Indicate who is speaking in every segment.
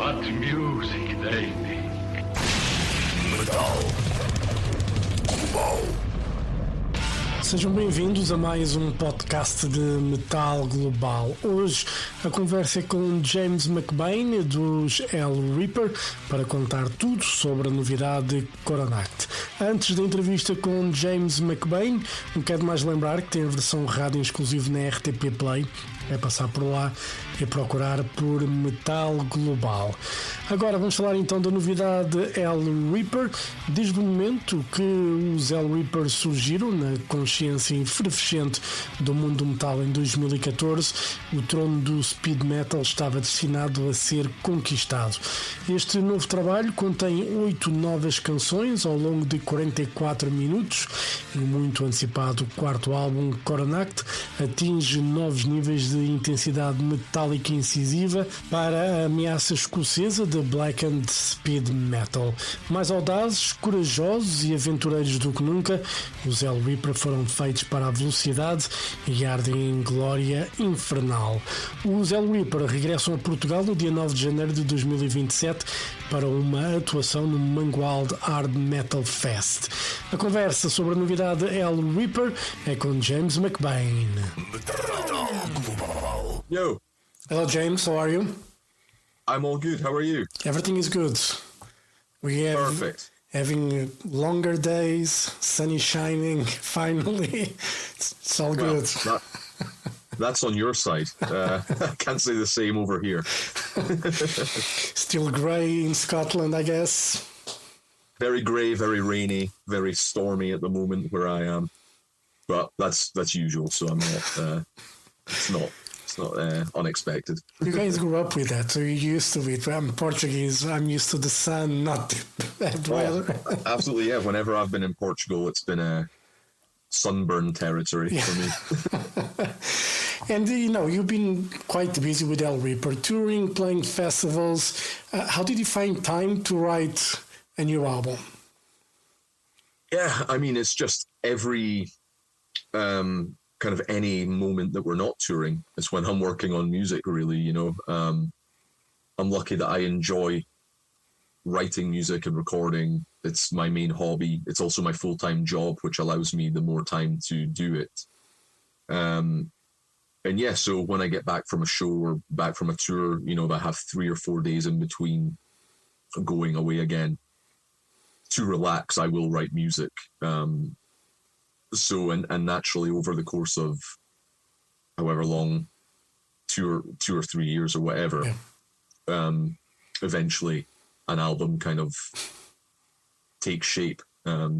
Speaker 1: What music they make. Metal.
Speaker 2: Sejam bem-vindos a mais um podcast de Metal Global. Hoje a conversa é com James McBain dos Hellripper para contar tudo sobre a novidade Coronach. Antes da entrevista com James McBain, não quero mais lembrar que tem a versão rádio exclusiva na RTP Play. É passar por lá e procurar por Metal Global. Agora vamos falar então da novidade Hellripper. Desde o momento que os Hellripper surgiram na consciência efervescente do mundo do metal em 2014, o trono do speed metal estava destinado a ser conquistado. Este novo trabalho contém 8 novas canções ao longo de 44 minutos e o muito antecipado quarto álbum Coronach atinge novos níveis de intensidade metálica e incisiva para a ameaça escocesa de blackened speed metal. Mais audazes, corajosos e aventureiros do que nunca, os Hellripper foram feitos para a velocidade e ardem em glória infernal. Os Hellripper regressam a Portugal no dia 9 de janeiro de 2027 para uma atuação no Mangualde HardMetalFest. A conversa sobre a novidade Hellripper é com James McBain.
Speaker 3: Yo.
Speaker 2: Hello James, how are you?
Speaker 3: I'm all good. How are you?
Speaker 2: Everything is good. We have
Speaker 3: Perfect.
Speaker 2: Having longer days, sunny shining, finally. It's all
Speaker 3: Well,
Speaker 2: good.
Speaker 3: That's on your side. I can't say the same over here.
Speaker 2: Still grey in Scotland, I guess.
Speaker 3: Very grey, very rainy, very stormy at the moment where I am. But that's usual, so I'm not. It's not unexpected.
Speaker 2: You guys grew up with that, so you're used to it. I'm Portuguese. I'm used to the sun, not the bad weather.
Speaker 3: Absolutely, yeah. Whenever I've been in Portugal, it's been a sunburn territory for me.
Speaker 2: And you've been quite busy with Hellripper, touring, playing festivals. How did you find time to write a new album?
Speaker 3: Yeah, I mean, it's just every kind of any moment that we're not touring is when I'm working on music, really. I'm lucky that I enjoy writing music and recording. It's my main hobby. It's also my full-time job, which allows me the more time to do it. And yeah, so when I get back from a show or back from a tour, if I have 3 or 4 days in between going away again to relax, I will write music. So naturally over the course of however long, two or 3 years or whatever, eventually an album kind of takes shape. But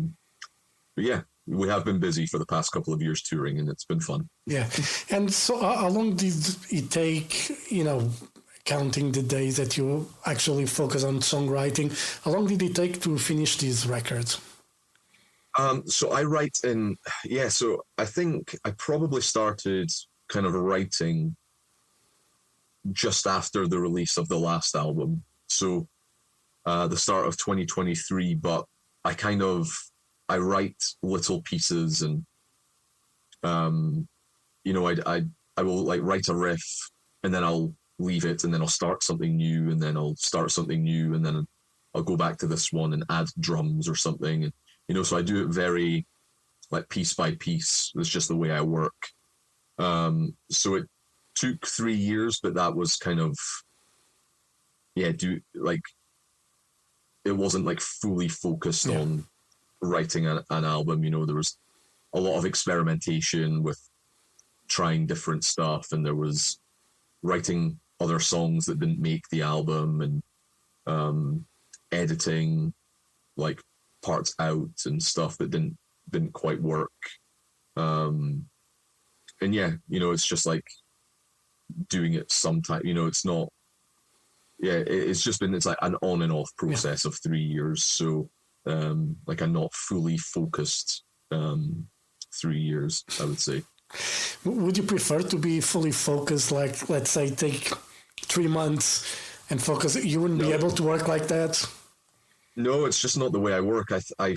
Speaker 3: yeah, we have been busy for the past couple of years touring, and it's been fun.
Speaker 2: Yeah. And so how long did it take, counting the days that you actually focus on songwriting, how long did it take to finish these records?
Speaker 3: So I write so I think I probably started kind of writing just after the release of the last album. So the start of 2023, but I write little pieces and, I will like write a riff and then I'll leave it and then I'll start something new and then I'll start something new and then I'll go back to this one and add drums or something. And, so I do it very like piece by piece. It's just the way I work. So it took 3 years, but that was kind of, it wasn't like fully focused on writing an album. There was a lot of experimentation with trying different stuff, and there was writing other songs that didn't make the album and editing like parts out and stuff that didn't quite work. And it's just like doing it sometime, it's not, it's like an on and off process of 3 years. So like I'm not fully focused 3 years, I would say.
Speaker 2: Would you prefer to be fully focused, like let's say take 3 months and focus? You wouldn't be able to work like that?
Speaker 3: No, it's just not the way I work. I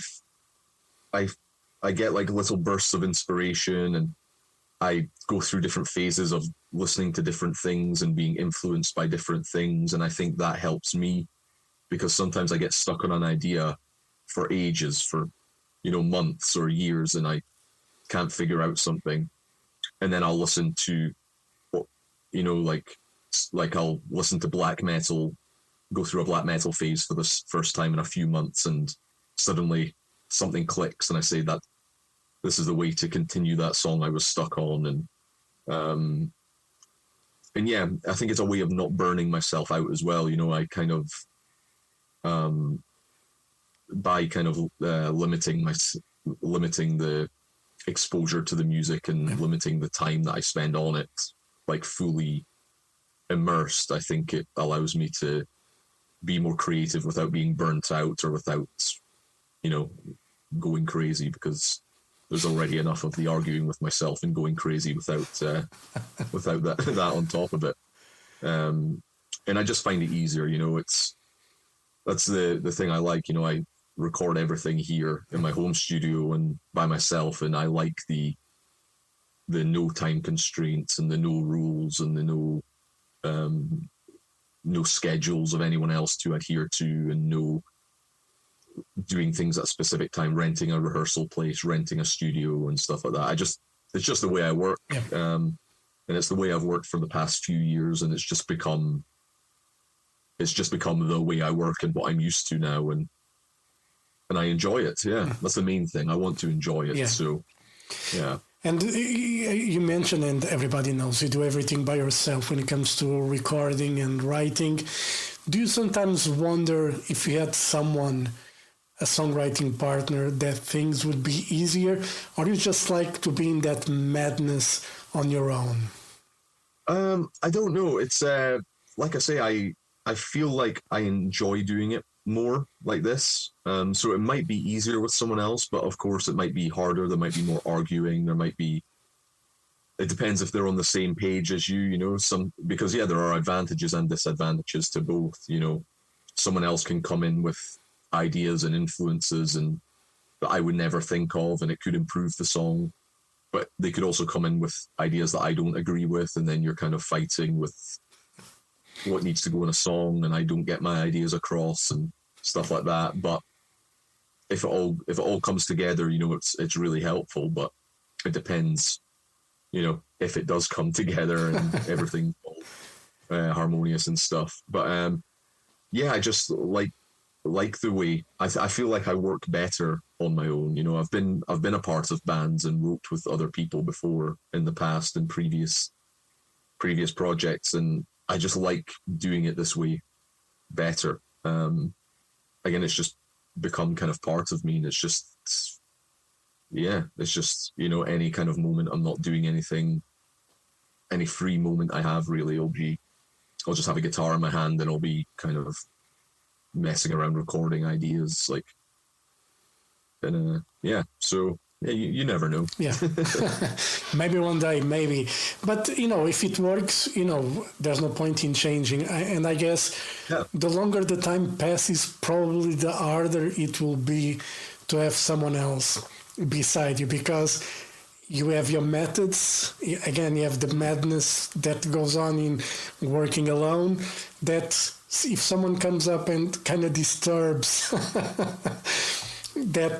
Speaker 3: get like little bursts of inspiration and I go through different phases of listening to different things and being influenced by different things. And I think that helps me, because sometimes I get stuck on an idea for ages, for, months or years, and I can't figure out something. And then I'll listen to, like I'll listen to black metal, go through a black metal phase for the first time in a few months, and suddenly something clicks and I say that this is the way to continue that song I was stuck on. And yeah, I think it's a way of not burning myself out as well. I kind of, by kind of limiting the exposure to the music and limiting the time that I spend on it, like fully immersed, I think it allows me to be more creative without being burnt out or without, going crazy, because there's already enough of the arguing with myself and going crazy without that on top of it. And I just find it easier, that's the thing I like. I record everything here in my home studio and by myself, and I like the no time constraints and the no rules and the no schedules of anyone else to adhere to, and no doing things at a specific time, renting a rehearsal place, renting a studio and stuff like that. It's just the way I work.
Speaker 2: Yeah.
Speaker 3: And it's the way I've worked for the past few years, and it's just become the way I work and what I'm used to now, and I enjoy it. Yeah, that's the main thing. I want to enjoy it.
Speaker 2: Yeah.
Speaker 3: So, yeah.
Speaker 2: And you mentioned, and everybody knows, you do everything by yourself when it comes to recording and writing. Do you sometimes wonder if you had someone, a songwriting partner, that things would be easier, or you just like to be in that madness on your own?
Speaker 3: I don't know. It's like I say, I feel like I enjoy doing it more like this. So it might be easier with someone else, but of course it might be harder. There might be more arguing. It depends if they're on the same page as you, because there are advantages and disadvantages to both. Someone else can come in with ideas and influences and that I would never think of, and it could improve the song. But they could also come in with ideas that I don't agree with, and then you're kind of fighting with what needs to go in a song, and I don't get my ideas across and stuff like that. But if it all comes together, it's really helpful. But it depends, if it does come together and everything's all harmonious and stuff. But I just like the way I feel like I work better on my own. I've been a part of bands and wrote with other people before in the past and previous projects, and I just like doing it this way better. Again, it's just become kind of part of me, and it's just any kind of moment I'm not doing anything, any free moment I have really, I'll just have a guitar in my hand and I'll be kind of messing around recording ideas, so you never know.
Speaker 2: Yeah. Maybe one day, maybe. But, if it works, there's no point in changing. And I guess the longer the time passes, probably the harder it will be to have someone else beside you, because you have your methods. Again, you have the madness that goes on in working alone, that if someone comes up and kind of disturbs where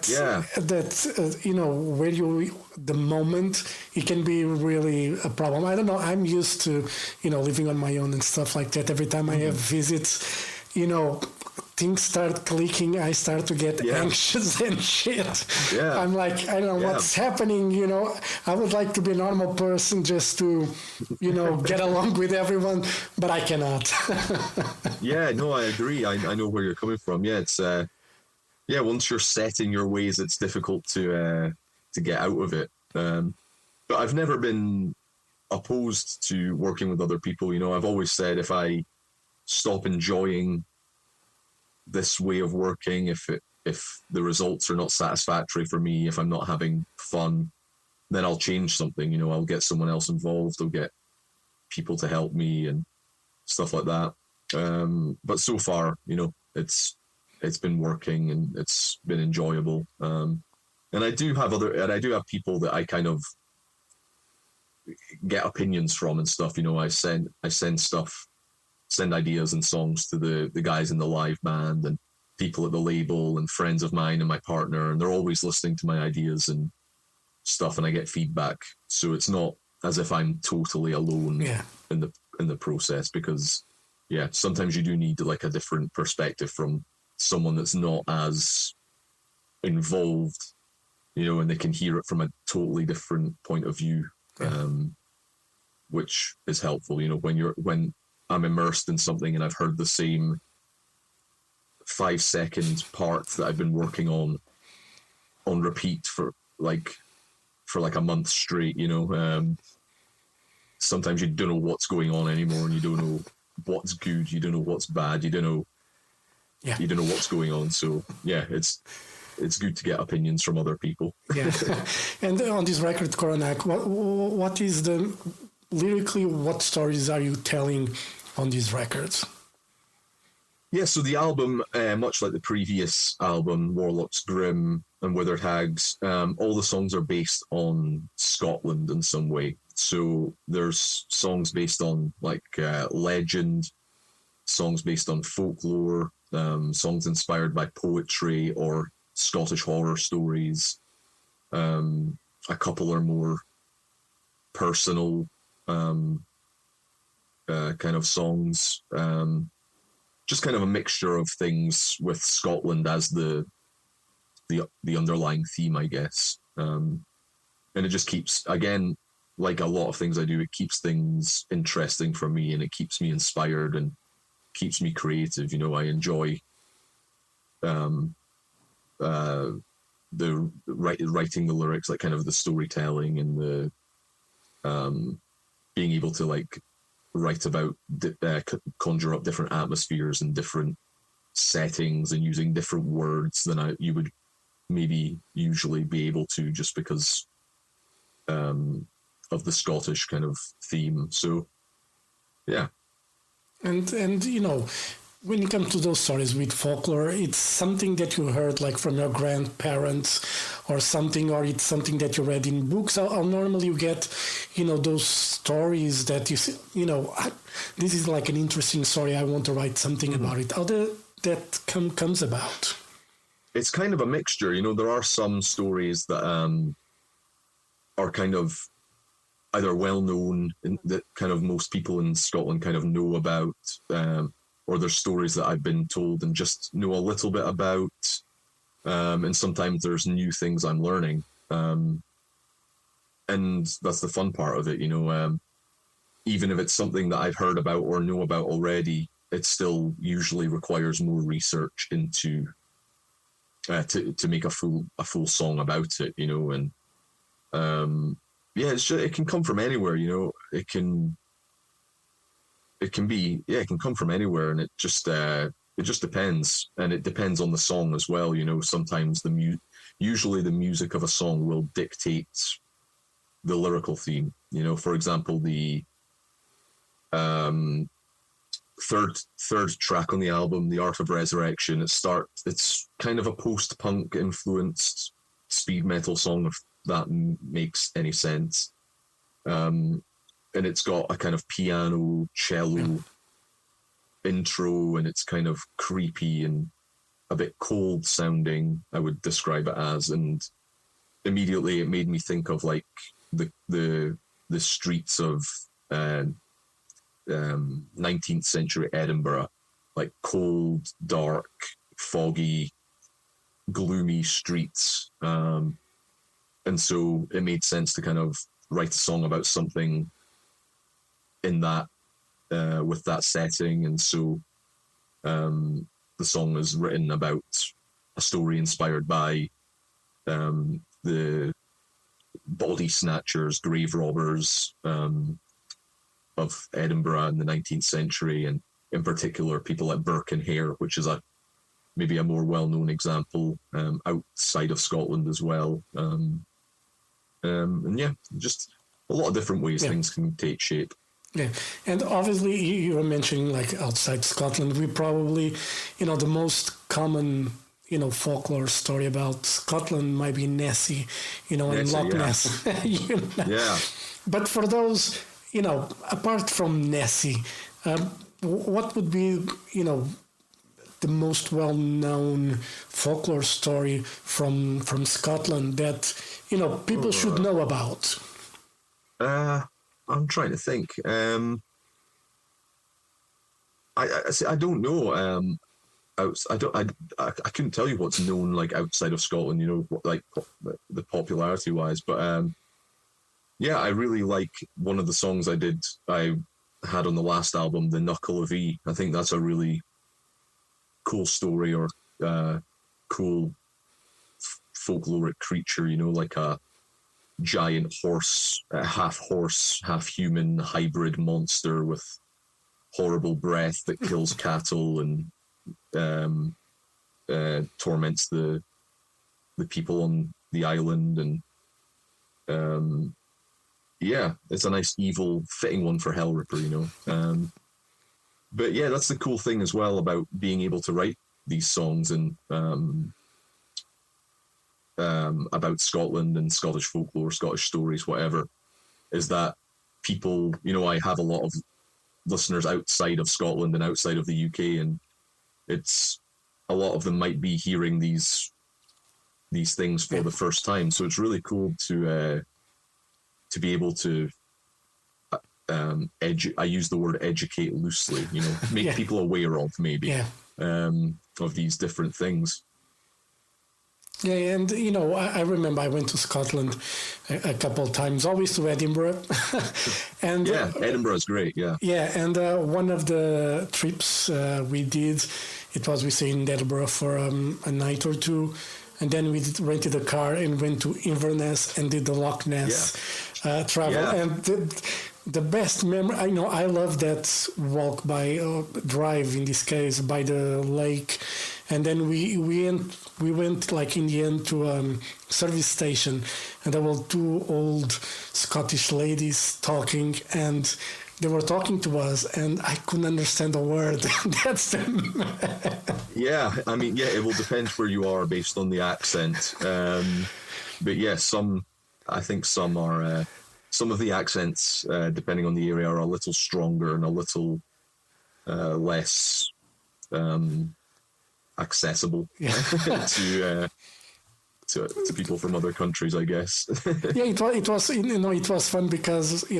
Speaker 2: the moment, it can be really a problem. I don't know, I'm used to living on my own and stuff like that. Every time I have visits, things start clicking, I start to get anxious and shit. I'm like, I don't know what's happening. I would like to be a normal person just to get along with everyone, but I cannot.
Speaker 3: I agree. I know where you're coming from. It's once you're set in your ways, it's difficult to get out of it. But I've never been opposed to working with other people. I've always said, if I stop enjoying this way of working, if the results are not satisfactory for me, if I'm not having fun, then I'll change something. I'll get someone else involved. I'll get people to help me and stuff like that. But so far, it's been working and it's been enjoyable. And I do have people that I kind of get opinions from and stuff. You know, I send ideas and songs to the guys in the live band and people at the label and friends of mine and my partner, and they're always listening to my ideas and stuff, and I get feedback. So it's not as if I'm totally alone in the process, because sometimes you do need like a different perspective from someone that's not as involved, you know, and they can hear it from a totally different point of view, which is helpful. You know, when I'm immersed in something and I've heard the same 5-second part that I've been working on repeat for like a month straight, you know, sometimes you don't know what's going on anymore, and you don't know what's good, you don't know what's bad, you don't know what's going on. So it's good to get opinions from other people.
Speaker 2: And on this record, Coronach, what is the lyrically, what stories are you telling on these records?
Speaker 3: So the album, much like the previous album, Warlocks Grim and Withered Hags, all the songs are based on Scotland in some way. So there's songs based on like legend, songs based on folklore, songs inspired by poetry or Scottish horror stories. A couple are more personal kind of songs. Just kind of a mixture of things with Scotland as the underlying theme, I guess. And it just keeps, again, like a lot of things I do, it keeps things interesting for me, and it keeps me inspired and keeps me creative. You know, I enjoy the writing the lyrics, like kind of the storytelling and the being able to like write about, conjure up different atmospheres and different settings and using different words than you would maybe usually be able to, just because of the Scottish kind of theme. So and you know, when you come to those stories with folklore, it's something that you heard like from your grandparents or something, or it's something that you read in books. Or normally you get, you know, those stories that you know, this is like an interesting story, I want to write something about it. How that comes about? It's kind of a mixture. You know, there are some stories that are kind of either well known, that kind of most people in Scotland kind of know about, or there's stories that I've been told and just know a little bit about. And sometimes there's new things I'm learning. And that's the fun part of it, you know. Even if it's something that I've heard about or know about already, it still usually requires more research into to make a full song about it, you know. And it can come from anywhere, you know. It can come from anywhere, and it just depends, and it depends on the song as well, you know. Sometimes usually the music of a song will dictate the lyrical theme, you know. For example, the third track on the album, The Art of Resurrection, it's kind of a post-punk influenced speed metal song, if that makes any sense. And it's got a kind of piano, cello intro, and it's kind of creepy and a bit cold sounding, I would describe it as. And immediately it made me think of like the streets of 19th century Edinburgh, like cold, dark, foggy, gloomy streets. And so it made sense to kind of write a song about something in that, with that setting. And so the song is written about a story inspired by the body snatchers, grave robbers of Edinburgh in the 19th century, and in particular people like Burke and Hare, which is maybe a more well-known example outside of Scotland as well. And just a lot of different ways things can take shape.
Speaker 2: Yeah, and obviously you were mentioning like outside Scotland, we probably, you know, the most common, folklore story about Scotland might be Nessie, and Loch Ness.
Speaker 3: Yeah.
Speaker 2: But for those, apart from Nessie, what would be, the most well-known folklore story from Scotland that people should know about?
Speaker 3: I'm trying to think. I don't know. I couldn't tell you what's known like outside of Scotland. Like the popularity wise, but I really like one of the songs I had on the last album, The Knuckle of E. I think that's a really cool story or cool folkloric creature, like a giant horse, half human hybrid monster with horrible breath that kills cattle and torments the people on the island. And it's a nice evil fitting one for Hellripper, but yeah, that's the cool thing as well about being able to write these songs and about Scotland and Scottish folklore, Scottish stories, whatever, is that people, I have a lot of listeners outside of Scotland and outside of the UK, and it's a lot of them might be hearing these things for the first time. So it's really cool to be able to I use the word educate loosely, make people aware of of these different things.
Speaker 2: Yeah, and I remember I went to Scotland a couple of times, always to Edinburgh. And
Speaker 3: Edinburgh is great. Yeah,
Speaker 2: and one of the trips we did, we stayed in Edinburgh for a night or two, and then we rented a car and went to Inverness and did the Loch Ness travel.
Speaker 3: Yeah.
Speaker 2: And the best memory, I love that drive in this case by the lake. And then we went like in the end to a service station, and there were two old Scottish ladies talking, and they were talking to us, and I couldn't understand a word. That's them.
Speaker 3: Yeah, it will depend where you are based on the accent. But yeah, I think some are, some of the accents, depending on the area, are a little stronger and a little less accessible to people from other countries, I guess.
Speaker 2: Yeah, it was fun because I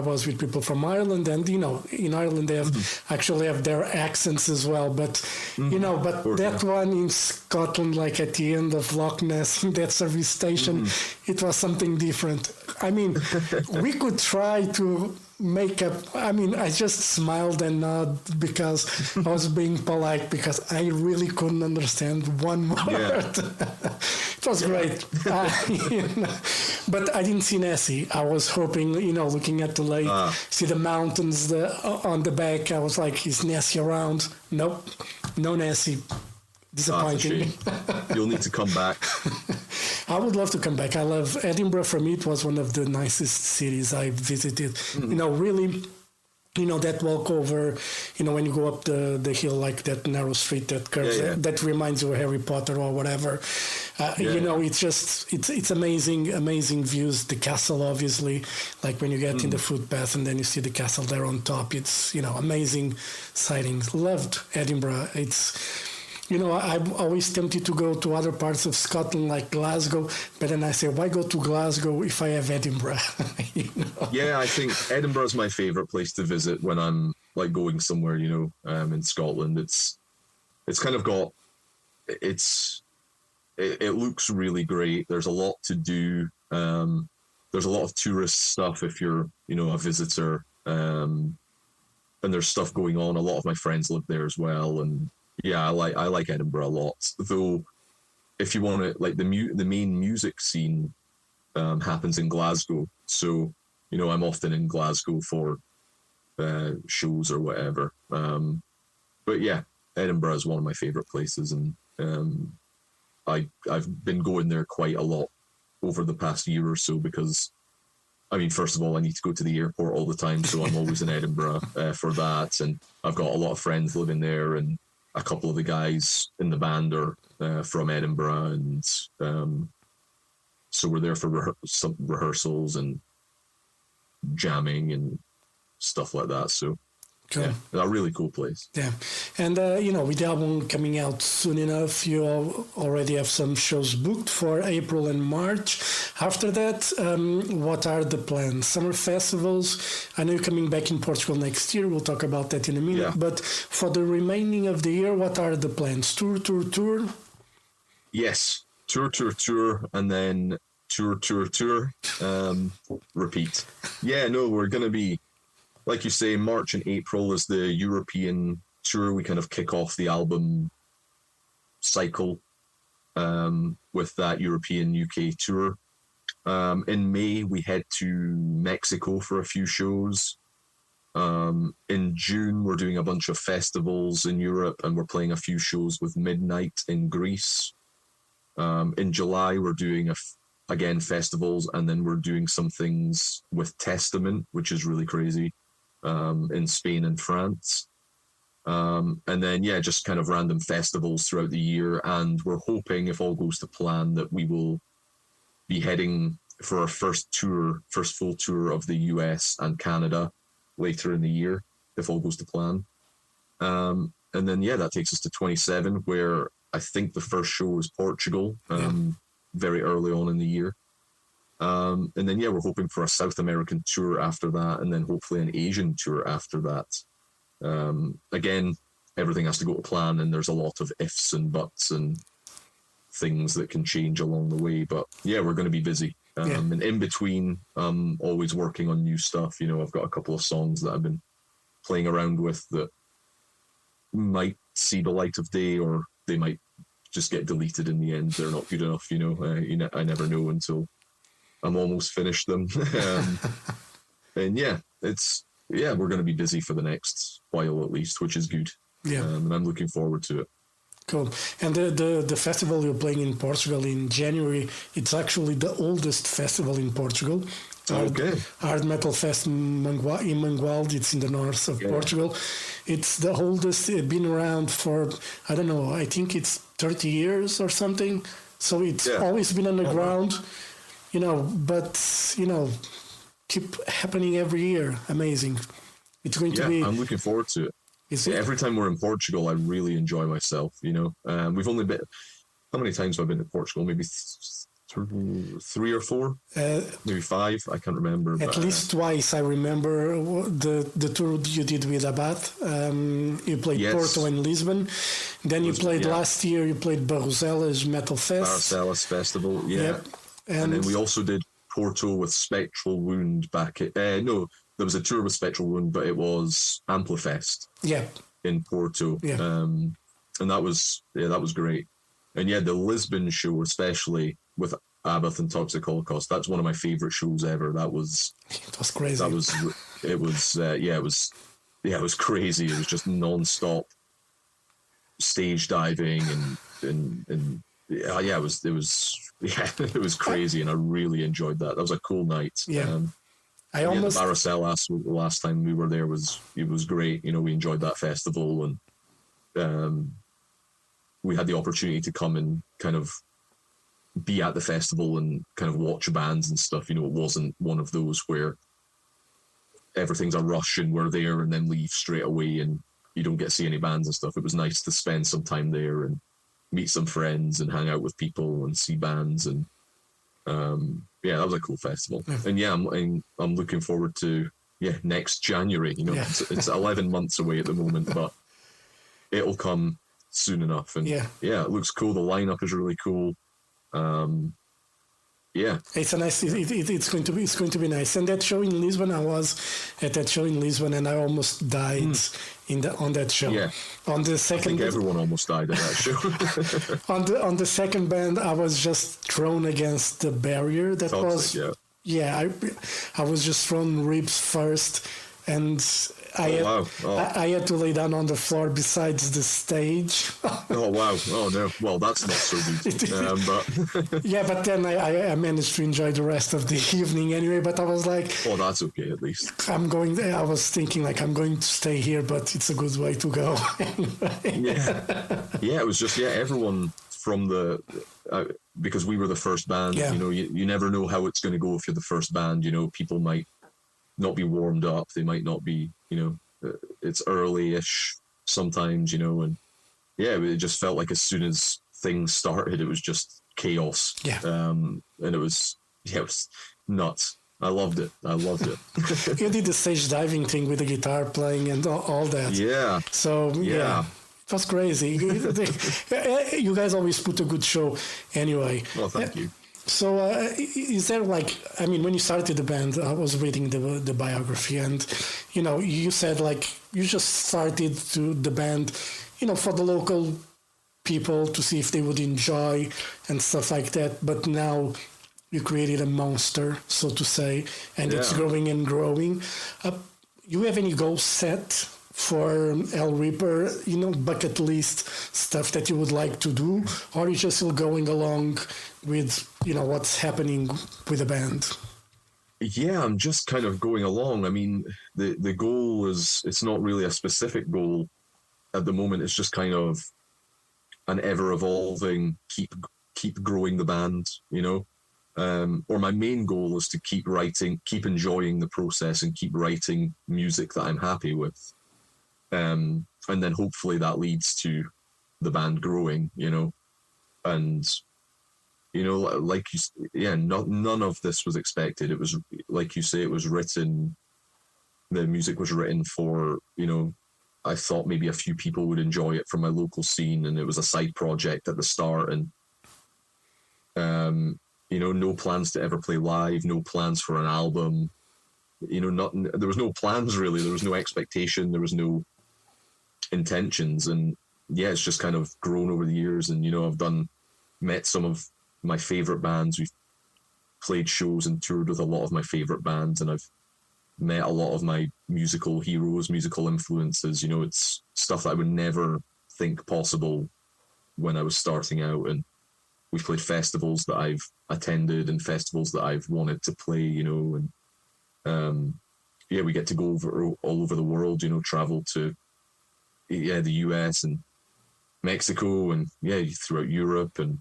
Speaker 2: was with people from Ireland, and in Ireland they actually have their accents as well, but one in Scotland, like at the end of Loch Ness, in that service station, it was something different. We could try to make up. I just smiled and nodded because I was being polite, because I really couldn't understand one word. Yeah. It was great. But I didn't see Nessie. I was hoping, looking at the lake, see the mountains on the back. I was like, is Nessie around? Nope, no Nessie. Disappointing.
Speaker 3: You'll need to come back.
Speaker 2: I would love to come back. I love Edinburgh. For me, it was one of the nicest cities I visited. Really, that walk over, when you go up the hill, like that narrow street that curves, that reminds you of Harry Potter or whatever. It's amazing views. The castle, obviously, like when you get in the footpath and then you see the castle there on top. It's, amazing sightings. Loved Edinburgh. It's... I'm always tempted to go to other parts of Scotland, like Glasgow, but then I say, why go to Glasgow if I have Edinburgh?
Speaker 3: Yeah, I think Edinburgh is my favourite place to visit when I'm like going somewhere, in Scotland. It's kind of got, it looks really great. There's a lot to do. There's a lot of tourist stuff if you're, a visitor. And there's stuff going on. A lot of my friends live there as well, and yeah, I like Edinburgh a lot. Though, if you want to, like the main music scene happens in Glasgow, so I'm often in Glasgow for shows or whatever. But yeah, Edinburgh is one of my favourite places, and I've been going there quite a lot over the past year or so because, first of all, I need to go to the airport all the time, so I'm always in Edinburgh for that, and I've got a lot of friends living there, and a couple of the guys in the band are from Edinburgh, and so we're there for some rehearsals and jamming and stuff like that. So
Speaker 2: cool.
Speaker 3: Yeah, a really cool place.
Speaker 2: Yeah, and with the album coming out soon enough, you already have some shows booked for April and March. After that, what are the plans? Summer festivals. I know you're coming back in Portugal next year. We'll talk about that in a minute.
Speaker 3: Yeah.
Speaker 2: But for the remaining of the year, what are the plans? Tour.
Speaker 3: Yes, tour, and then tour. Repeat. Yeah, no, we're gonna be, like you say, March and April is the European tour. We kind of kick off the album cycle with that European UK tour. In May, we head to Mexico for a few shows. In June, we're doing a bunch of festivals in Europe, and we're playing a few shows with Midnight in Greece. In July, we're doing again festivals, and then we're doing some things with Testament, which is really crazy, in Spain and France. And then just kind of random festivals throughout the year, and we're hoping, if all goes to plan, that we will be heading for our first full tour of the US and Canada later in the year, if all goes to plan. And then that takes us to 27, where I think the first show is Portugal, very early on in the year. And then we're hoping for a South American tour after that, and then hopefully an Asian tour after that. Again, everything has to go to plan, and there's a lot of ifs and buts and things that can change along the way. But we're going to be busy. And in between, always working on new stuff. I've got a couple of songs that I've been playing around with that might see the light of day, or they might just get deleted in the end. They're not good enough, I never know until I'm almost finished them. And we're going to be busy for the next while at least, which is good. And I'm looking forward to it.
Speaker 2: Cool. And the festival you're playing in Portugal in January, it's actually the oldest festival in Portugal. HardMetalFest in Mangualde. It's in the north of Portugal. It's the oldest. It's been around for, I don't know, I think it's 30 years or something. So it's always been underground, but, keep happening every year. Amazing. It's going to be...
Speaker 3: I'm looking forward to it. Every time we're in Portugal, I really enjoy myself, We've only been... How many times have I been to Portugal? Maybe 3 or 4? Maybe 5? I can't remember.
Speaker 2: At least twice. I remember the tour you did with Abad. You played Porto and Lisbon. Then you played last year, you played Barroselas Metal Fest.
Speaker 3: Barroselas Festival, And then we also did Porto with Spectral Wound back at... no, there was a tour with Spectral Wound, but it was Amplifest in Porto. And that was great. And the Lisbon show, especially with Abath and Toxic Holocaust, that's one of my favorite shows ever. It was crazy. It was crazy. It was just non-stop stage diving and it was crazy, and I really enjoyed that. That was a cool night. The Barroselas last time we were there was great. We enjoyed that festival, and we had the opportunity to come and kind of be at the festival and kind of watch bands and stuff. It wasn't one of those where everything's a rush and we're there and then leave straight away and you don't get to see any bands and stuff. It was nice to spend some time there and meet some friends and hang out with people and see bands. And that was a cool festival. And I'm looking forward to next January. It's 11 months away at the moment, but it'll come soon enough. And it looks cool. The lineup is really cool.
Speaker 2: It's a nice. It's going to be nice. And that show in Lisbon, I was at that show in Lisbon, and I almost died on that show. On the second,
Speaker 3: I think everyone almost died at that show.
Speaker 2: on the second band, I was just thrown against the barrier. I was just thrown ribs first, and I had to lay down on the floor besides the stage.
Speaker 3: Oh wow! Oh no! Well, that's not so good. But
Speaker 2: yeah, but then I managed to enjoy the rest of the evening anyway. But I was like,
Speaker 3: oh, that's okay at least.
Speaker 2: I was thinking like I'm going to stay here, but it's a good way to go.
Speaker 3: Yeah, it was just everyone from the because we were the first band.
Speaker 2: Yeah.
Speaker 3: You know, you never know how it's going to go if you're the first band. You know, people might not be warmed up. They might not be. You know, it's early-ish sometimes. You know, and yeah, it just felt like as soon as things started, it was just chaos.
Speaker 2: Yeah.
Speaker 3: And it was nuts. I loved it.
Speaker 2: You did the stage diving thing with the guitar playing and all that.
Speaker 3: Yeah.
Speaker 2: So yeah. It was crazy. You guys always put a good show anyway.
Speaker 3: Well, thank you.
Speaker 2: So is there like, I mean, when you started the band, I was reading the biography, and, you know, you said like you just started the band, you know, for the local people to see if they would enjoy and stuff like that. But now you created a monster, so to say, and it's growing and growing. You have any goals set for Hellripper, you know, bucket list stuff that you would like to do, or are you just still going along with, you know, what's happening with the band?
Speaker 3: Yeah, I'm just kind of going along. I mean, the goal is, it's not really a specific goal at the moment. It's just kind of an ever evolving, keep growing the band, you know. Or my main goal is to keep writing, keep enjoying the process, and keep writing music that I'm happy with. And then hopefully that leads to the band growing, you know. And, you know, like none of this was expected. It was, like you say, it was written, the music was written for, you know, I thought maybe a few people would enjoy it from my local scene, and it was a side project at the start. And, you know, no plans to ever play live, no plans for an album, you know, there was no plans really. There was no expectation. There was no intentions. And yeah, it's just kind of grown over the years. And, you know, I've met some of my favorite bands. We've played shows and toured with a lot of my favorite bands, and I've met a lot of my musical heroes, musical influences. You know, it's stuff that I would never think possible when I was starting out. And we've played festivals that I've attended and festivals that I've wanted to play, you know, and we get to go all over the world, you know, travel to the US and Mexico and throughout Europe and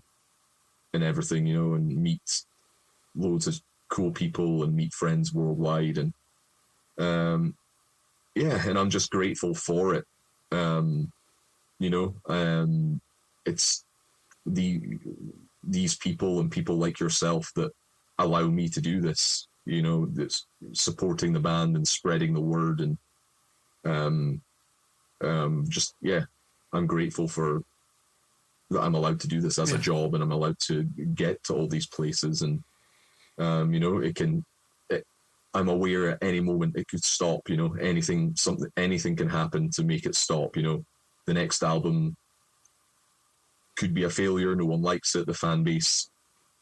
Speaker 3: everything, you know, and meet loads of cool people and meet friends worldwide. And and I'm just grateful for it. You know, it's these people and people like yourself that allow me to do this, you know, that's supporting the band and spreading the word. And I'm grateful for that I'm allowed to do this as a job, and I'm allowed to get to all these places. And you know, I'm aware at any moment it could stop, you know, anything can happen to make it stop. You know, the next album could be a failure, no one likes it, the fan base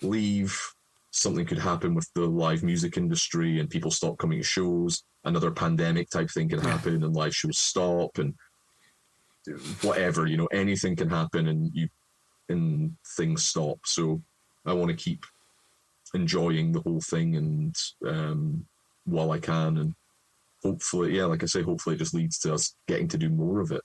Speaker 3: leave, something could happen with the live music industry and people stop coming to shows, another pandemic type thing can happen and live shows stop, and whatever, you know, anything can happen and things stop. So I want to keep enjoying the whole thing, and while I can, and hopefully, like I say, hopefully it just leads to us getting to do more of it.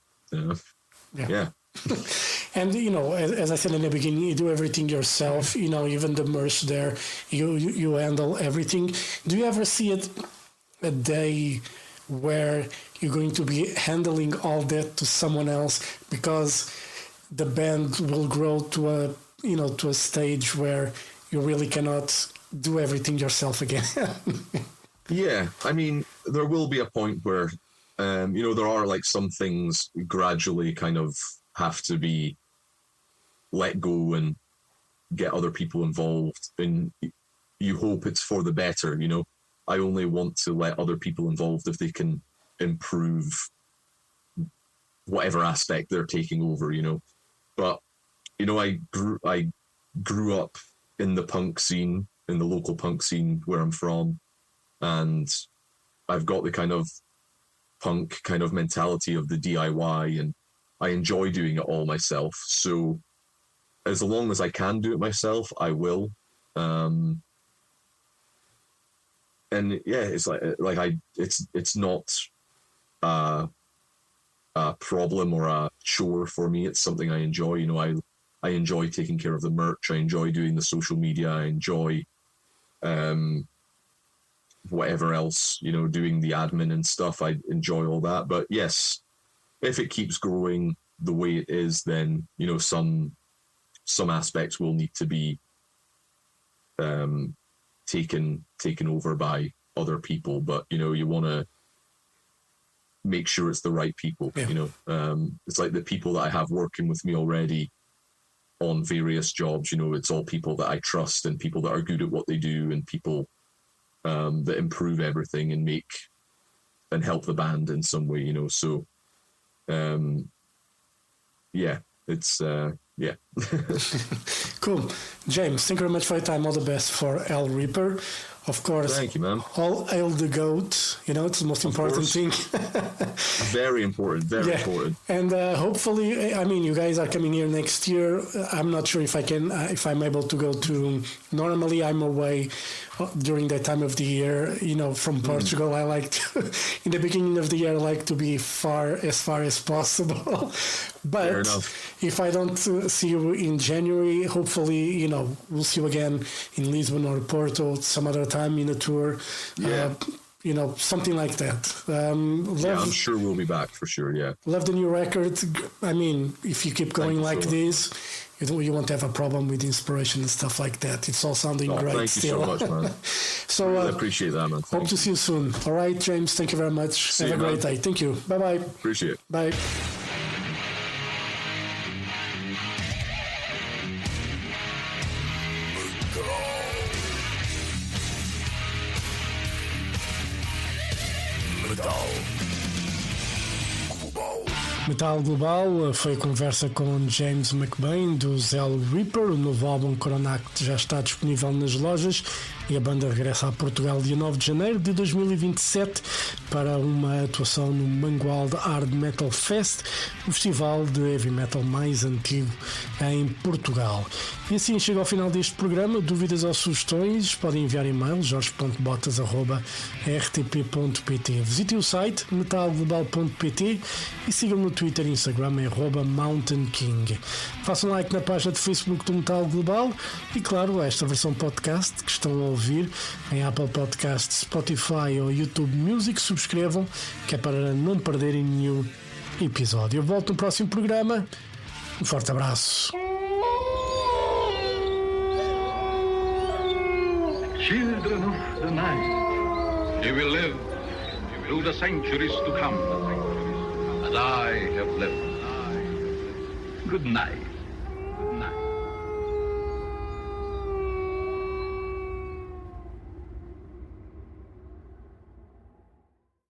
Speaker 2: And, you know, as I said in the beginning, you do everything yourself, you know, even the merch there, you handle everything. Do you ever see it a day where you're going to be handling all that to someone else, because the band will grow to a stage where you really cannot do everything yourself again?
Speaker 3: Yeah, I mean, there will be a point where, you know, there are like some things gradually kind of have to be let go and get other people involved, and you hope it's for the better, you know. I only want to let other people involved if they can improve whatever aspect they're taking over, you know. But, you know, I grew up in the punk scene, in the local punk scene where I'm from, and I've got the kind of punk kind of mentality of the DIY, and I enjoy doing it all myself. So as long as I can do it myself, I will. And yeah, it's it's not a problem or a chore for me. It's something I enjoy. You know, I enjoy taking care of the merch. I enjoy doing the social media. I enjoy whatever else, you know, doing the admin and stuff. I enjoy all that. But yes, if it keeps growing the way it is, then, you know, some aspects will need to be taken over by other people. But, you know, you want to make sure it's the right people. Yeah. You know, it's like the people that I have working with me already on various jobs, you know, it's all people that I trust and people that are good at what they do and people that improve everything and make and help the band in some way, you know. So yeah, it's yeah.
Speaker 2: Cool. James, thank you very much for your time. All the best for Hellripper. Of course.
Speaker 3: Thank you, man.
Speaker 2: All hail the goat. You know, it's the most important thing.
Speaker 3: Very important. Very important.
Speaker 2: And hopefully, I mean, you guys are coming here next year. I'm not sure if I can, if I'm able to go to. Normally, I'm away during that time of the year. You know, from Portugal. I like to, in the beginning of the year, I like to be as far as possible. But if I don't see you in January, hopefully, you know, we'll see you again in Lisbon or Porto some other time in a tour.
Speaker 3: Yeah.
Speaker 2: You know, something like that.
Speaker 3: Yeah, I'm sure we'll be back for sure, yeah.
Speaker 2: Love the new record. I mean, if you keep going like this, you won't have a problem with inspiration and stuff like that. It's all sounding great
Speaker 3: thank
Speaker 2: still.
Speaker 3: You so much, man.
Speaker 2: So
Speaker 3: really appreciate that, man.
Speaker 2: Hope to see you soon. All right, James, thank you very much. Have a great day. Thank you. Bye-bye.
Speaker 3: Appreciate it.
Speaker 2: Bye. Metal Global foi a conversa com James McBain dos Hellripper. O novo álbum Coronach já está disponível nas lojas e a banda regressa a Portugal dia 9 de janeiro de 2027 para uma atuação no Mangualde HardMetalFest, o festival de heavy metal mais antigo em Portugal. E assim chega ao final deste programa. Dúvidas ou sugestões podem enviar e-mail jorge.botas@rtp.pt. Visitem o site metalglobal.pt e sigam no Twitter e Instagram @mountainking. Façam like na página de Facebook do Metal Global e, claro, esta versão podcast que estão a ouvir em Apple Podcasts, Spotify ou YouTube Music, subscrevam, que é para não perderem nenhum episódio. Eu volto no próximo programa. Um forte abraço.
Speaker 1: Children of the night, you will live through the centuries to come, as I have lived. Good night.